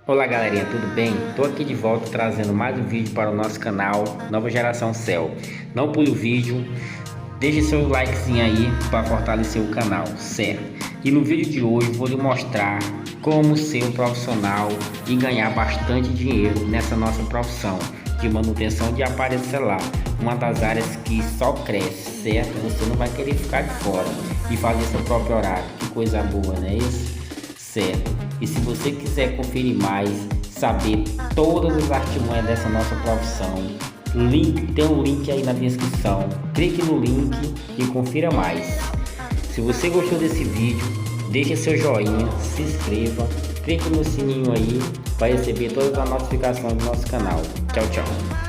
Olá galerinha, tudo bem? Estou aqui de volta trazendo mais um vídeo para o nosso canal Nova Geração Cell. Não pule o vídeo, deixe seu likezinho aí para fortalecer o canal, certo? E no vídeo de hoje vou lhe mostrar como ser um profissional e ganhar bastante dinheiro nessa nossa profissão de manutenção de aparelho celular, uma das áreas que só cresce, certo? Você não vai querer ficar de fora e fazer seu próprio horário, que coisa boa, não é isso? Certo. E se você quiser conferir mais, saber todas as artimanhas dessa nossa profissão, tem um link aí na descrição. Clique no link e confira mais. Se você gostou desse vídeo, deixe seu joinha, se inscreva, clique no sininho aí para receber todas as notificações do nosso canal. Tchau, tchau.